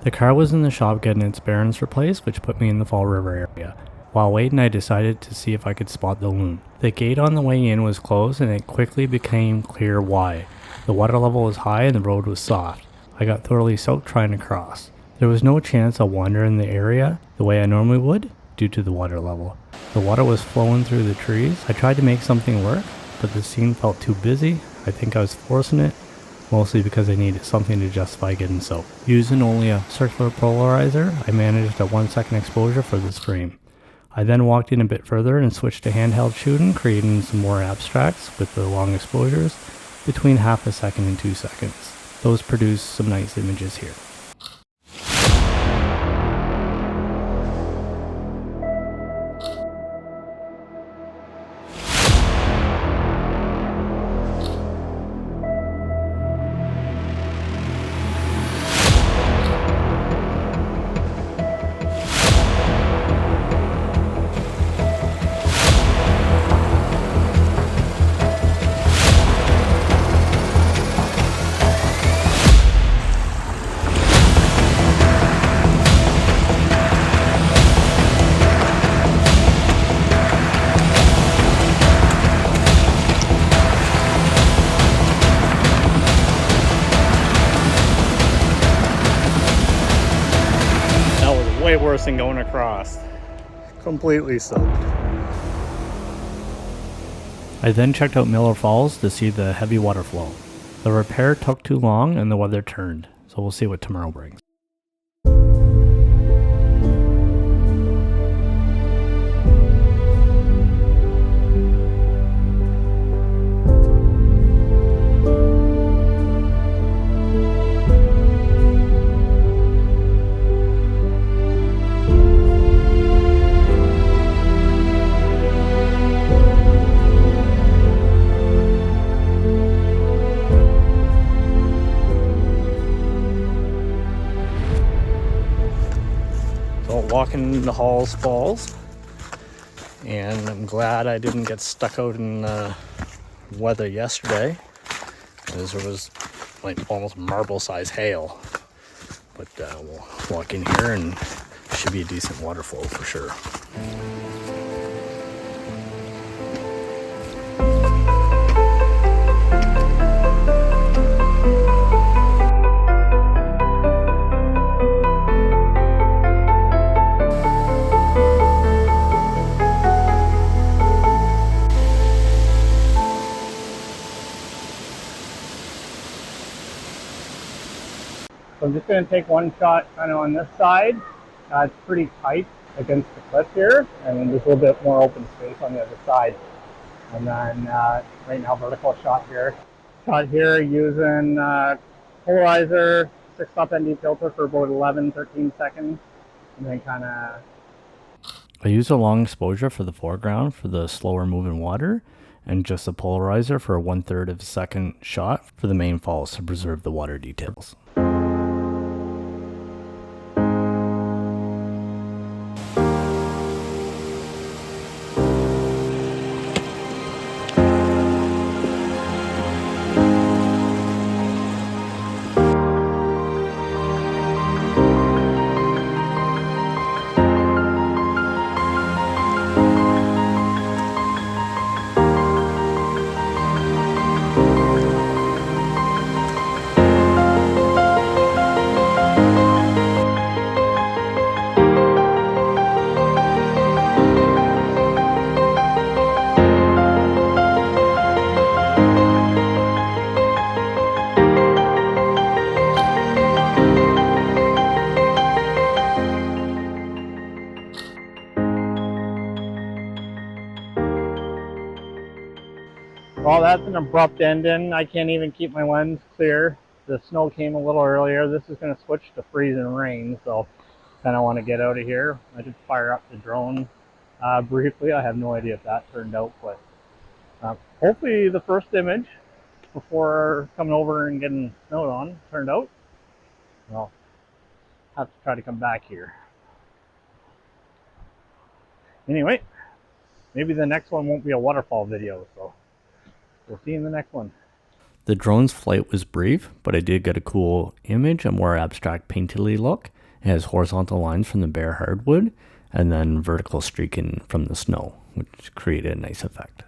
The car was in the shop getting its bearings replaced, which put me in the Fall River area. While waiting, I decided to see if I could spot the loon. The gate on the way in was closed and it quickly became clear why. The water level was high and the road was soft. I got thoroughly soaked trying to cross. There was no chance of wandering the area the way I normally would due to the water level. The water was flowing through the trees. I tried to make something work, but the scene felt too busy. I think I was forcing it, mostly because I needed something to justify getting soaked. Using only a circular polarizer, I managed a 1-second exposure for this frame. I then walked in a bit further and switched to handheld shooting, creating some more abstracts with the long exposures between half a second and 2 seconds. Those produced some nice images here. Way worse than going across. Completely soaked. I then checked out Miller Falls to see the heavy water flow. The repair took too long and the weather turned, so we'll see what tomorrow brings. Walking the Halls Falls, and I'm glad I didn't get stuck out in weather yesterday, because there was like almost marble size hail. But we'll walk in here and should be a decent water flow for sure. So I'm just going to take one shot kind of on this side. It's pretty tight against the cliff here, and then there's a little bit more open space on the other side. And then right now vertical shot here. Shot here using polarizer, 6-stop ND filter for about 11-13 seconds. And then kind of... I use a long exposure for the foreground for the slower moving water, and just a polarizer for a 1/3 of a second shot for the main falls to preserve the water details. Well, that's an abrupt ending. I can't even keep my lens clear. The snow came a little earlier. This is going to switch to freezing rain, so kind of want to get out of here. I did fire up the drone briefly. I have no idea if that turned out, but hopefully the first image before coming over and getting snowed on turned out. Well, have to try to come back here. Anyway, maybe the next one won't be a waterfall video, so we'll see you in the next one. The drone's flight was brief, but I did get a cool image, a more abstract painterly look. It has horizontal lines from the bare hardwood and then vertical streaking from the snow, which created a nice effect.